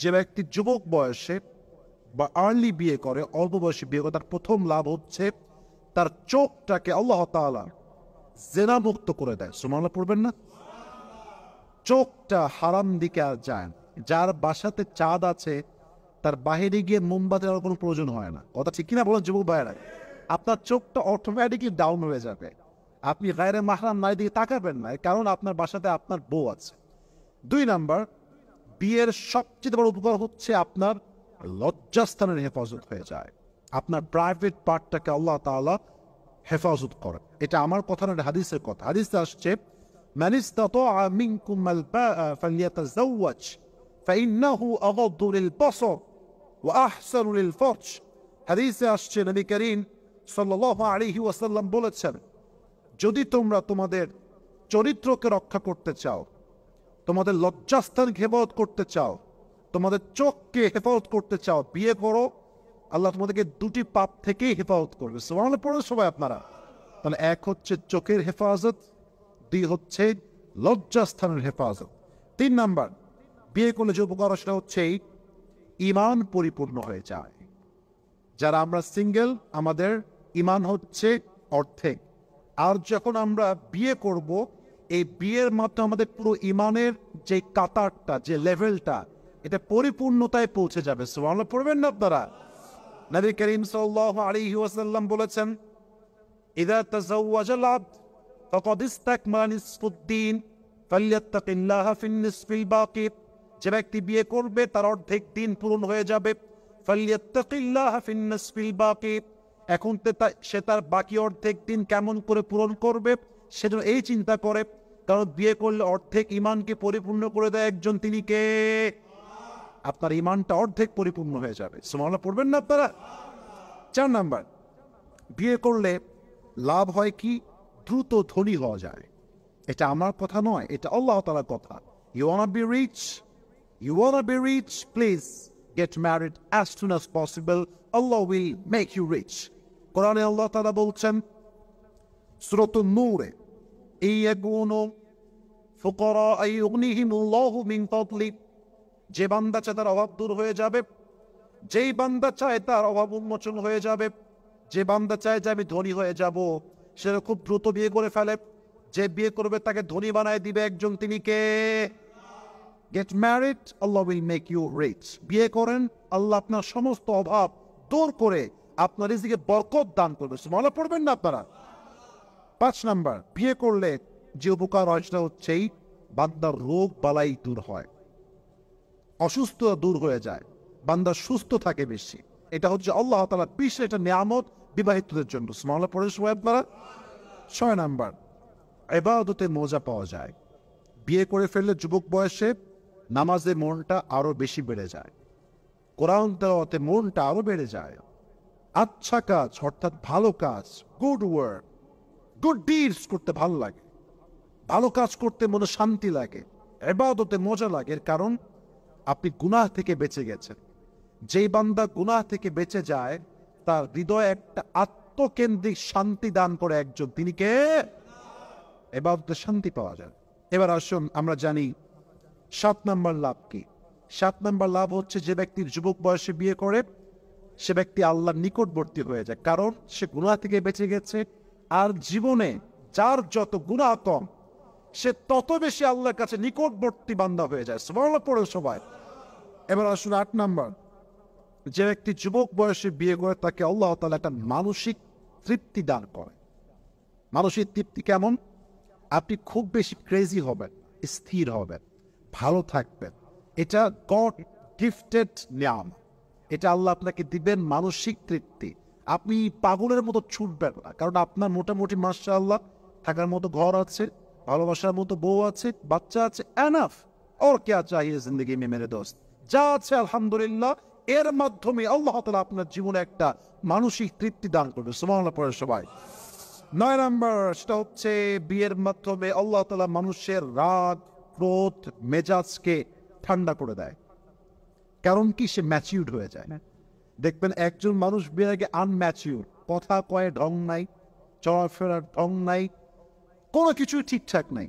যে ব্যক্তি যুবক বয়সে বা আর্লি বিয়ে করে, অল্প বয়সে বিয়ে করে, তার প্রথম লাভ হচ্ছে তার চোখটাকে আল্লাহ তাআলা জেনা মুক্ত করে দেয়। সুবহানাল্লাহ পড়বেন না? চোখটা হারাম দিকে আর যায় না। যার বাসাতে চাঁদ আছে তার বাহিরে গিয়ে মোমবাতি আর কোনো প্রয়োজন হয় না। কথা ঠিক কিনা বলেন যুবক ভাইয়েরা? আপনার চোখটা অটোমেটিকলি ডাউন হয়ে যাবে, আপনি গায়রে মাহরাম নারীর দিকে তাকাবেন না, কারণ আপনার বাসাতে আপনার বউ আছে। 2 নাম্বার, বিয়ের সবচেয়ে বড় উপকার হচ্ছে আপনার লজ্জাস্থানের হেফাজত হয়ে যায়। আপনার প্রাইভেট পার্টটাকে আল্লাহ তাআলা হেফাজত করেন। এটা আমার কথা না, হাদিসের কথা। হাদিসে আসছে মান ইসতাতাআ মিনকুম আল বাআ ফালইয়াতাযাওয়াজ ফাইন্নাহু আগাদ্দু লিল বসর ওয়া আহসানু লিল ফারজ। হাদিসে আসছে নবী করিম সাল্লাল্লাহু আলাইহি ওয়াসাল্লাম বলেছেন, যদি তোমরা তোমাদের চরিত্রকে রক্ষা করতে চাও, তোমাদের লজ্জাস্থান হেফাজত করতে চাও, তোমাদের চোখকে হেফাজত করতে চাও, বিয়ে করো। আল্লাহ তোমাদেরকে 2টি পাপ থেকেই হেফাজত করবে। সুবহানাল্লাহ পড়ে সবাই আপনারা। তাহলে 1 হচ্ছে চোখের হেফাজত, 2 হচ্ছে লজ্জাস্থানের হেফাজত। 3 নাম্বার, বিয়ে করলে যে উপকার সেটা হচ্ছে ঈমান পরিপূর্ণ হয়ে যায়। যারা আমরা সিঙ্গেল, আমাদের ঈমান হচ্ছে অর্ধেক। আর যখন আমরা বিয়ে করব, এই বিয়ের মাধ্যমে আমাদের পুরো ঈমানের যে কাতারটা, যে লেভেলটা, এটা পরিপূর্ণতায় পৌঁছে যাবে। সুবহানাল্লাহ পড়বেন না আপনারা? নবী করিম সাল্লাল্লাহু আলাইহি ওয়াসাল্লাম বলেছেন, ইযা তাযাওয়াজাল আবদ ফাকাদ ইসতাকমালা নিসফুদ্দীন ফালইয়াত্তাকিল্লাহা ফিন নিসফিল বাকি। যে ব্যক্তি বিয়ে করবে তার অর্ধেক দিন পূরণ হয়ে যাবে। ফালইয়াত্তাকিল্লাহা ফিন নিসফিল বাকি। এখন সে তার বাকি অর্ধেক দিন কেমন করে পূরণ করবে সেজন্য এই চিন্তা করে, কারণ বিয়ে করলে অর্ধেক ঈমানকে পরিপূর্ণ করে দেয় একজন, তিনি কে? আপনার ঈমানটা অর্ধেক পরিপূর্ণ হয়ে যাবে। সুবহানাল্লাহ পড়বেন না আপনারা? 4 নাম্বার, বিয়ে করলে লাভ হয় কি? দ্রুত ধনী হওয়া যায়। এটা আমার কথা নয়, এটা আল্লাহ তাআলার কথা। You wanna be rich? You wanna be rich? Please get married as soon as possible. Allah will make you rich. কোরআনে আল্লাহ তাআলা বলছেন সূরাতুন নূরে, ইয়াকুনু ফুকারা আইয়ুগনিহিমুল্লাহু মিন ফাদলি। যে বান্দা চায় তার অভাব দূর হয়ে যাবে, যেই বান্দা চায় তার অভাব উন্মোচন হয়ে যাবে, যে বান্দা চায় যে আমি ধনী হয়ে যাব, সে খুব দ্রুত বিয়ে করে ফেলে। যে বিয়ে করবে তাকে ধনী বানায় দিবে একজন, তিনি কে? Get married, Allah will make you rich. বিয়ে করেন, আল্লাহ আপনার সমস্ত অভাব দূর করে আপনার রিজিকে বরকত দান করবে। সুবহানাল্লাহ পড়বেন না আপনারা? 5 নাম্বার, বিয়ে করলে যে উপকার হয় সেটা হচ্ছে বান্দার রোগ বালাই দূর হয়, অসুস্থতা দূর হয়ে যায়, বান্দা সুস্থ থাকে বেশি। এটা হচ্ছে আল্লাহ তাআলার বিশেষ একটা নিয়ামত বিবাহিতদের জন্য। সুবহানাল্লাহ পড়ে সবাই আপনারা? 6 নাম্বার, ইবাদতে মজা পাওয়া যায়। বিয়ে করে ফেললে যুবক বয়সে নামাজে মনটা আরো বেশি বেড়ে যায়, কোরআন তেলাওয়াতে মনটা আরো বেড়ে যায়। আচ্ছা কাজ অর্থাৎ ভালো কাজ, গুড ওয়ার্ক, গুড ডিডস করতে ভালো লাগে, ভালো কাজ করতে মনে শান্তি লাগে, ইবাদতে মজা লাগে। এর কারণ আপনি গুনাহ থেকে বেঁচে গেছেন। যেই বান্দা গুনাহ থেকে বেঁচে যায় তার হৃদয়ে একটা আত্মকেন্দ্রিক শান্তি দান করে একজন, তিনি কে? ইবাদতে শান্তি পাওয়া যায়। এবার আসুন আমরা জানি 7 নাম্বার লাভ কি। 7 নাম্বার লাভ হচ্ছে যে ব্যক্তির যুবক বয়সে বিয়ে করে সে ব্যক্তি আল্লাহর নিকটবর্তী হয়ে যায়, কারণ সে গুনাহ থেকে বেঁচে গেছে। আর জীবনে যার যত গুনাহ কম, সে তত বেশি আল্লাহর কাছে নিকটবর্তী বান্দা হয়ে যায়। সুবহানাল্লাহ পড়ে সবাই। এবার আসুন 8 নাম্বার, যে ব্যক্তি যুবক বয়সে বিয়ে করে তাকে আল্লাহ তাআলা একটা মানসিক তৃপ্তি দান করে। মানসিক তৃপ্তি কেমন? আপনি খুব বেশি ক্রেজি হবেন, স্থির হবেন, ভালো থাকবেন। এটা গড গিফটেড নিয়াম, এটা আল্লাহ আপনাকে দিবেন মানসিক তৃপ্তি। আপনি পাগলের মতো ছুটবেন না, কারণ আপনার মোটামুটি মাশাআল্লাহ থাকার মতো ঘর আছে, ভালোবাসার মতো বউ আছে, বাচ্চা আছে, এনাফ। और क्या चाहिए जिंदगी में मेरे दोस्त? যা আছে আলহামদুলিল্লাহ, এর মাধ্যমে আল্লাহ তাআলা আপনার জীবনে একটা মানসিক তৃপ্তি দান করবে। সুবহানাল্লাহ পড়ে সবাই। 9 নাম্বার, সেটা হচ্ছে বিয়ের মাধ্যমে আল্লাহ তাআলা মানুষের রাগ, ক্রোধ, মেজাজকে ঠান্ডা করে দেয়। কারণ কি? সে ম্যাচিউরড হয়ে যায়। দেখবেন একজন মানুষ বিয়ের আগে আনম্যাচিউর, কথা কয়ে ঢং নাই, চলাফেরার ঢং নাই, কোনো কিছু ঠিকঠাক নাই।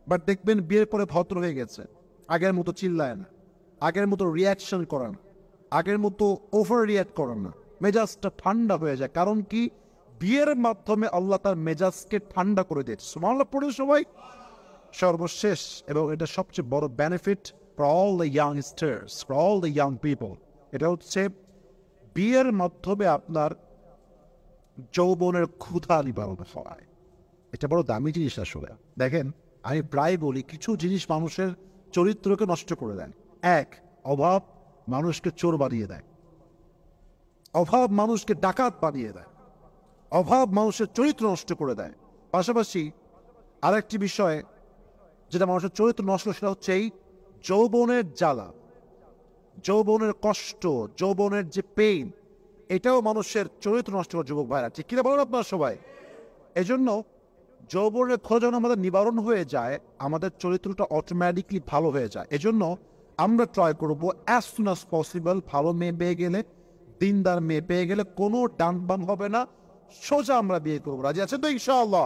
বাট দেখবেন বিয়ের পরে ভদ্র হয়ে গেছে, আগের মতো চিল্লায় না, আগের মতো রিয়াকশন করে না, আগের মতো ওভার রিয়াক্ট করে না, মেজাজটা ঠান্ডা হয়ে যায়। কারণ কি, বিয়ের মাধ্যমে আল্লাহ তার মেজাজকে ঠান্ডা করে দিয়েছে। সুবহানাল্লাহ পড়ে সবাই। সর্বশেষ এবং এটা সবচেয়ে বড় benefit for all the youngsters, for all the young people, এটা হচ্ছে বিয়ের মাধ্যমে আপনার যৌবনের ক্ষুধা নিবারণ হয়। এটা বড় দামি জিনিস আসলে। দেখেন, আমি প্রায় বলি কিছু জিনিস মানুষের চরিত্রকে নষ্ট করে দেয়। এক, অভাব মানুষকে চোর বানিয়ে দেয়, অভাব মানুষকে ডাকাত বানিয়ে দেয়, অভাব মানুষের চরিত্র নষ্ট করে দেয়। পাশাপাশি আরেকটি বিষয় যেটা মানুষের চরিত্র নষ্ট, সেটা হচ্ছে এই যৌবনের জ্বালা, যৌবনের কষ্ট, যৌবনের যে পেইন, এটাও মানুষের চরিত্র নষ্ট করে। যুবক ভাইরা, ঠিক কিনা বলেন আপনারা সবাই? এজন্য যৌবনের ক্ষোধ যখন আমাদের নিবারণ হয়ে যায়, আমাদের চরিত্রটা অটোমেটিকলি ভালো হয়ে যায়। এজন্য আমরা ট্রাই করবো অ্যাজ সুন অ্যাজ পসিবল, ভালো মেয়ে পেয়ে গেলে, দিনদার মেয়ে পেয়ে গেলে কোনো ডান বাম হবে না, সোজা আমরা বিয়ে করবো। রাজি আছেন তো ইনশাআল্লাহ?